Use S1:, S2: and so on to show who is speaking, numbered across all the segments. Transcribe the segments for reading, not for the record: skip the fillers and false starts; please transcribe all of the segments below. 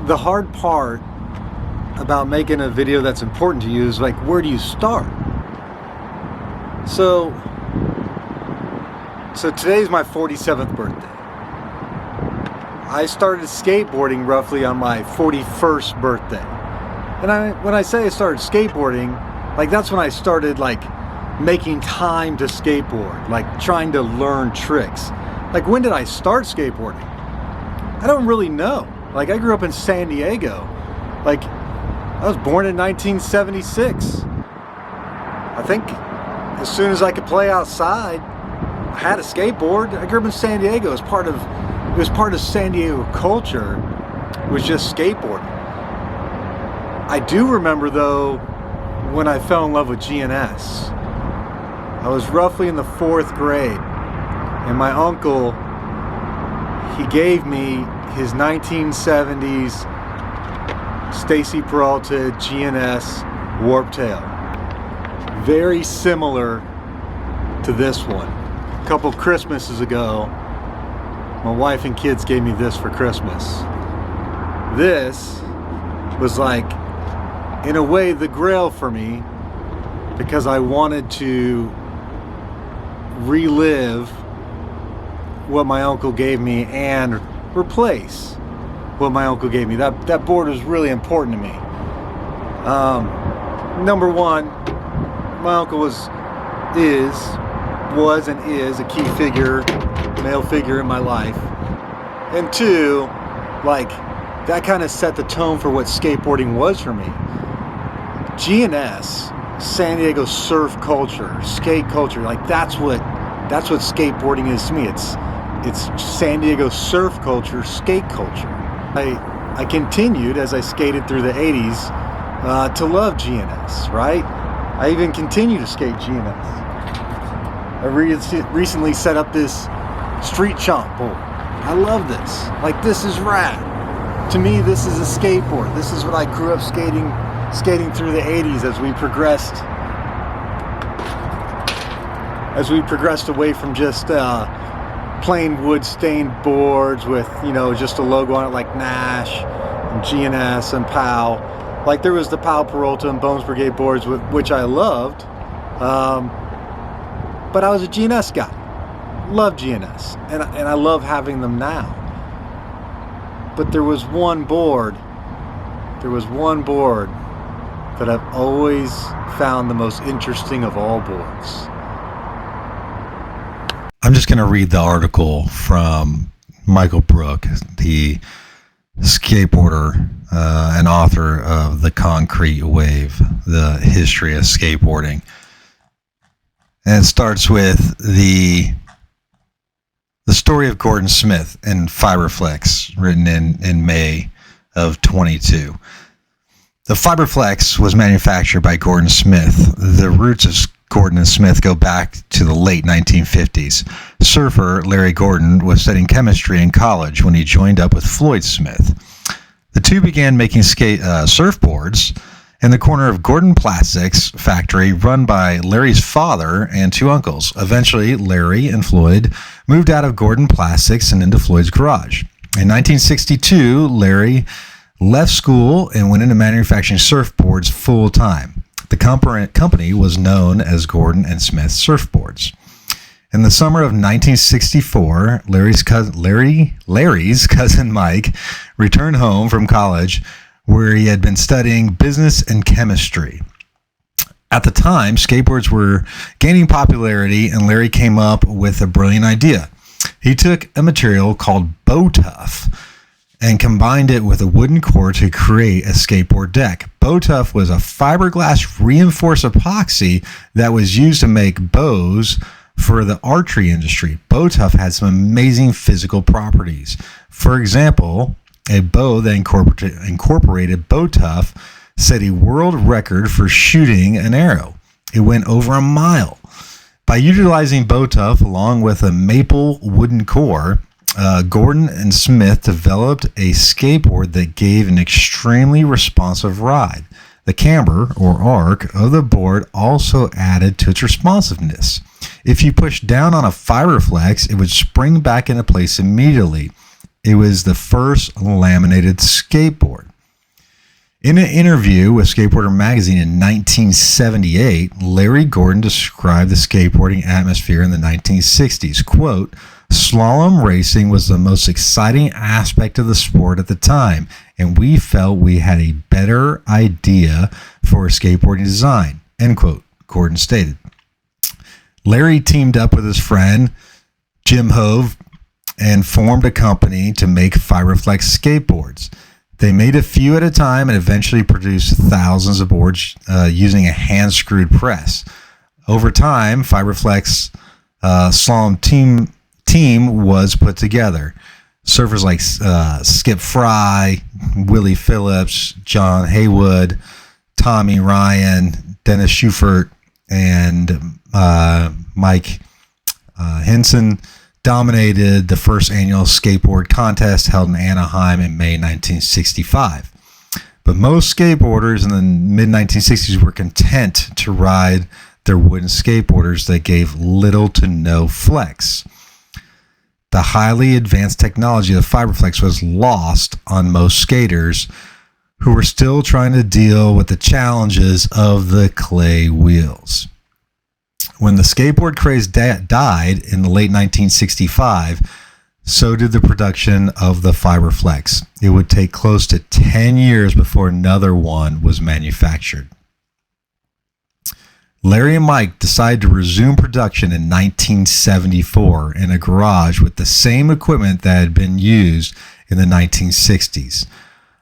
S1: the hard part about making a video that's important to you is like, where do you start? So today's my 47th birthday. I started skateboarding roughly on my 41st birthday. And when I say I started skateboarding, like that's when I started like making time to skateboard, like trying to learn tricks. Like when did I start skateboarding? I don't really know. Like I grew up in San Diego. Like I was born in 1976. I think as soon as I could play outside, I had a skateboard. I grew up in San Diego. It was part of San Diego culture. It was just skateboarding. I do remember though when I fell in love with G&S. I was roughly in the 4th grade, and my uncle, he gave me his 1970s Stacy Peralta G&S Warp Tail. Very similar to this one. A couple Christmases ago, my wife and kids gave me this for Christmas. This was like, in a way, the grail for me, because I wanted to relive what my uncle gave me and replace what my uncle gave me. That board was really important to me. Number one, my uncle was and is a key figure, male figure in my life. And two, like that kind of set the tone for what skateboarding was for me. G&S, San Diego surf culture, skate culture, like that's what skateboarding is to me. It's San Diego surf culture, skate culture. I continued as I skated through the 80s to love G&S, right? I even continue to skate G&S. I recently set up this street chomp board. I love this. Like this is rad. To me, this is a skateboard. This is what I grew up skating through the 80s as we progressed away from just plain wood stained boards with, you know, just a logo on it like Nash and G&S and POW. Like there was the POW Peralta and Bones Brigade boards, which I loved, but I was a G&S guy. Love G&S, and I love having them now. But there was one board that I've always found the most interesting of all boards.
S2: I'm just going to read the article from Michael Brook, the skateboarder and author of The Concrete Wave, The History of Skateboarding. And it starts with the story of Gordon Smith and FibreFlex, written in May of 22. The FibreFlex was manufactured by Gordon Smith. The roots of Gordon and Smith go back to the late 1950s. Surfer Larry Gordon was studying chemistry in college when he joined up with Floyd Smith. The two began making surfboards in the corner of Gordon Plastics factory run by Larry's father and two uncles. Eventually, Larry and Floyd moved out of Gordon Plastics and into Floyd's garage. In 1962, Larry left school and went into manufacturing surfboards full-time. The company was known as Gordon and Smith Surfboards. In the summer of 1964, Larry's cousin Mike returned home from college where he had been studying business and chemistry. At the time, skateboards were gaining popularity, and Larry came up with a brilliant idea. He took a material called Bo-tuff and combined it with a wooden core to create a skateboard deck. Bo-tuff was a fiberglass reinforced epoxy that was used to make bows for the archery industry. Bo-tuff had some amazing physical properties. For example, a bow that incorporated Bo-tuff set a world record for shooting an arrow. It went over a mile. By utilizing Bo-tuff along with a maple wooden core, Gordon and Smith developed a skateboard that gave an extremely responsive ride. The camber, or arc, of the board also added to its responsiveness. If you pushed down on a FibreFlex, it would spring back into place immediately. It was the first laminated skateboard. In an interview with Skateboarder magazine in 1978, Larry Gordon described the skateboarding atmosphere in the 1960s. Quote, "Slalom racing was the most exciting aspect of the sport at the time, and we felt we had a better idea for a skateboarding design," end quote, Gordon stated. Larry teamed up with his friend Jim Hove and formed a company to make FibreFlex skateboards. They made a few at a time and eventually produced thousands of boards using a hand-screwed press. Over time, FibreFlex slalom team was put together. Surfers like Skip Fry, Willie Phillips, John Haywood, Tommy Ryan, Dennis Schufert, and Mike Henson dominated the first annual skateboard contest held in Anaheim in May 1965. But most skateboarders in the mid-1960s were content to ride their wooden skateboarders that gave little to no flex. The highly advanced technology of FibreFlex was lost on most skaters who were still trying to deal with the challenges of the clay wheels. When the skateboard craze died in the late 1965, so did the production of the FibreFlex. It would take close to 10 years before another one was manufactured. Larry and Mike decided to resume production in 1974 in a garage with the same equipment that had been used in the 1960s.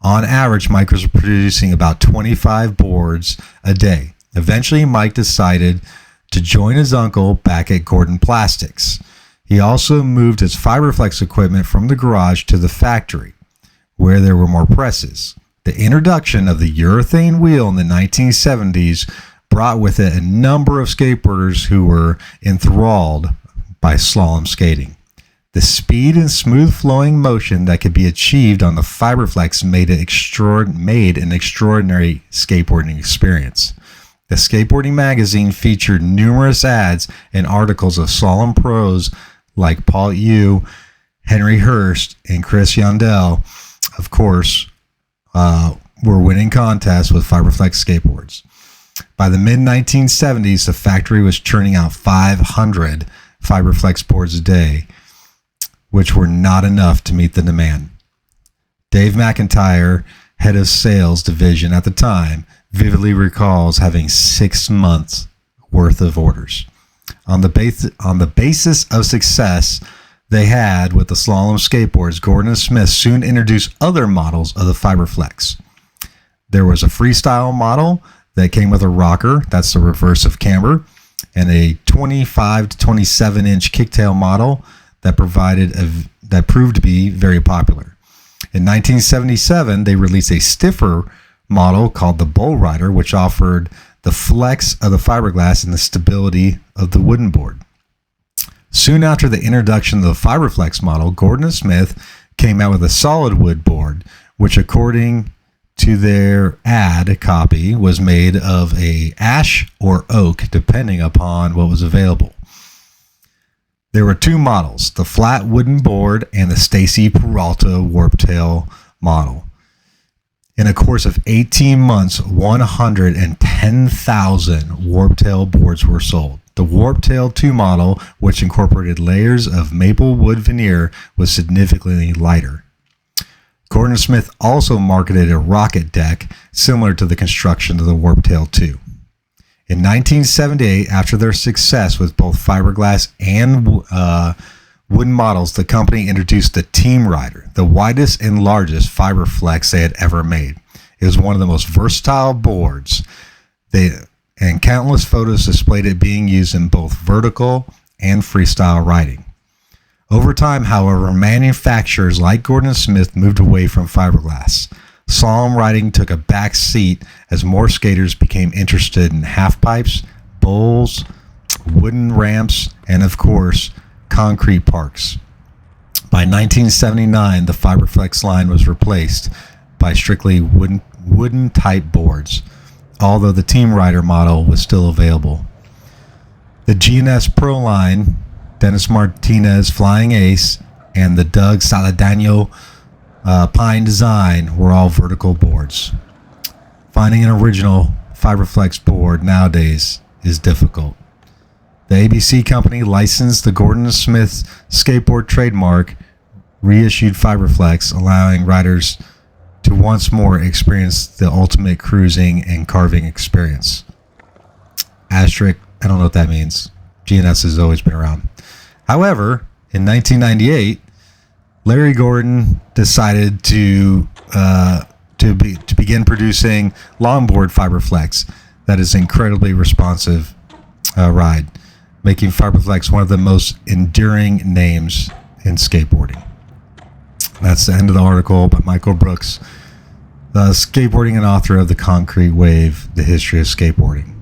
S2: On average, Mike was producing about 25 boards a day. Eventually, Mike decided to join his uncle back at Gordon Plastics. He also moved his FibreFlex equipment from the garage to the factory, where there were more presses. The introduction of the urethane wheel in the 1970s brought with it a number of skateboarders who were enthralled by slalom skating. The speed and smooth flowing motion that could be achieved on the FibreFlex made an extraordinary skateboarding experience. The Skateboarding magazine featured numerous ads and articles of slalom pros like Paul Yu, Henry Hurst, and Chris Yandel, of course, were winning contests with FibreFlex skateboards. By the mid-1970s, the factory was churning out 500 FibreFlex boards a day, which were not enough to meet the demand. Dave McIntyre, head of sales division at the time, vividly recalls having 6 months worth of orders. On the basis of success they had with the slalom skateboards, Gordon and Smith soon introduced other models of the FibreFlex. There was a freestyle model that came with a rocker, that's the reverse of camber, and a 25 to 27 inch kicktail model that proved to be very popular. In 1977, they released a stiffer model called the Bull Rider, which offered the flex of the fiberglass and the stability of the wooden board. Soon after the introduction of the FibreFlex model, Gordon and Smith came out with a solid wood board, which according to their ad copy was made of a ash or oak, depending upon what was available. There were 2 models, the flat wooden board and the Stacy Peralta warp tail model. In a course of 18 months, 110,000 warp tail boards were sold. The Warp Tail 2 model, which incorporated layers of maple wood veneer, was significantly lighter. Gordon Smith also marketed a rocket deck similar to the construction of the Warp Tail 2. In 1978, after their success with both fiberglass and wooden models, the company introduced the Teamrider, the widest and largest FibreFlex they had ever made. It was one of the most versatile boards, and countless photos displayed it being used in both vertical and freestyle riding. Over time, however, manufacturers like Gordon Smith moved away from fiberglass. Slalom riding took a back seat as more skaters became interested in half pipes, bowls, wooden ramps, and of course, concrete parks. By 1979, the FibreFlex line was replaced by strictly wooden type boards, although the Teamrider model was still available. The G&S Pro line, Dennis Martinez Flying Ace, and the Doug Saladano Pine design were all vertical boards. Finding an original FibreFlex board nowadays is difficult. The ABC company licensed the Gordon Smith skateboard trademark, reissued FibreFlex, allowing riders to once more experience the ultimate cruising and carving experience. Asterisk, I don't know what that means. G&S has always been around. However, in 1998, Larry Gordon decided to begin producing longboard FibreFlex that is incredibly responsive ride, making FibreFlex one of the most enduring names in skateboarding. That's the end of the article by Michael Brooks, skateboarding and author of The Concrete Wave, The History of Skateboarding.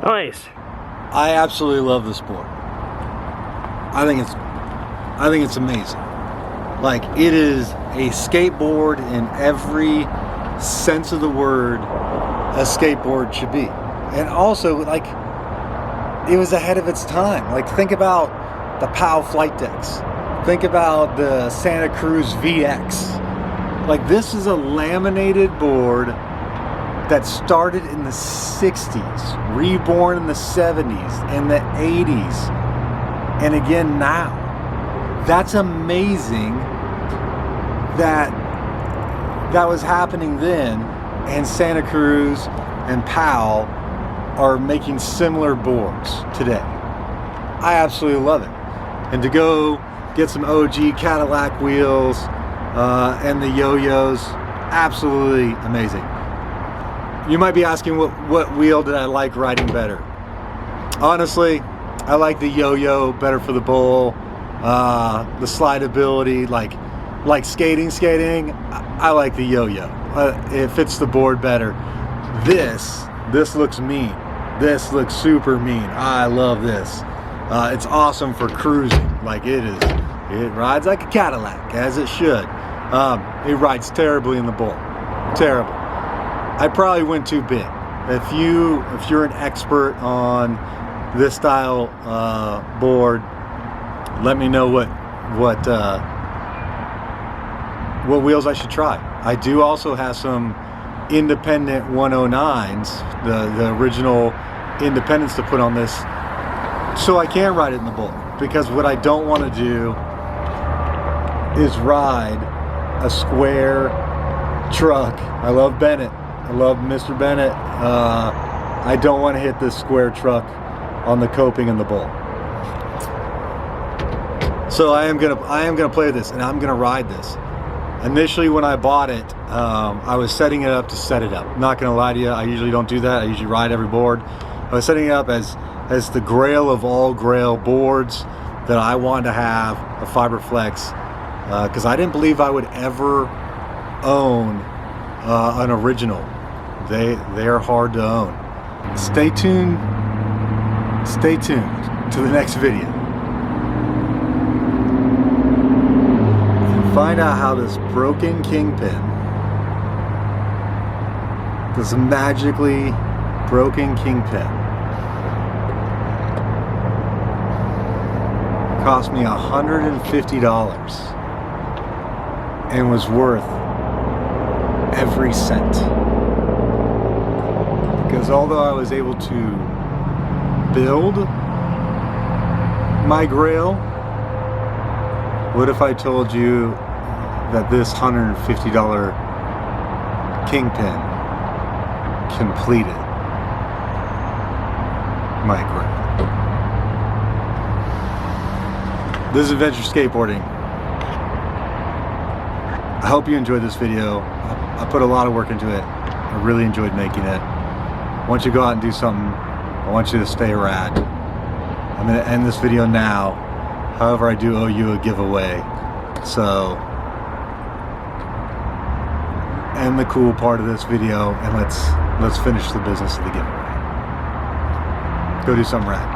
S3: Nice.
S1: I absolutely love this board. I think it's amazing. Like, it is a skateboard in every sense of the word a skateboard should be. And also, like, it was ahead of its time. Like, think about the POW flight decks. Think about the Santa Cruz VX. Like, this is a laminated board that started in the 60s, reborn in the 70s, and the 80s, and again now. That's amazing that that was happening then, and Santa Cruz and POW are making similar boards today. I absolutely love it. And to go get some OG Cadillac wheels and the YOYOs, absolutely amazing. You might be asking what wheel did I like riding better? Honestly, I like the YOYO better for the bowl. The slidability, like skating, I like the YOYO. It fits the board better. This looks mean. This looks super mean. I love this. It's awesome for cruising. Like, it rides like a Cadillac, as it should. It rides terribly in the bowl. Terrible. I probably went too big. If you're an expert on this style board, let me know what wheels I should try. I do also have some independent 109s, the original independents to put on this, so I can ride it in the bowl. Because what I don't want to do is ride a square truck. I love Bennett. I love Mr. Bennett. I don't want to hit this square truck on the coping in the bowl. So I am gonna play this, and I'm gonna ride this. Initially, when I bought it, I was setting it up to set it up. Not gonna lie to you, I usually don't do that. I usually ride every board. I was setting it up as the grail of all grail boards that I wanted to have a FibreFlex, because I didn't believe I would ever own an original. They are hard to own. Stay tuned to the next video and find out how this broken kingpin, this magically broken kingpin, cost me $150 and was worth every cent. Because although I was able to build my grail, what if I told you that this $150 kingpin completed my grail? This is Adventure Skateboarding. I hope you enjoyed this video. I put a lot of work into it. I really enjoyed making it. I want you to go out and do something. I want you to stay rad. I'm going to end this video now. However, I do owe you a giveaway. So, end the cool part of this video, and let's finish the business of the giveaway. Go do something rad.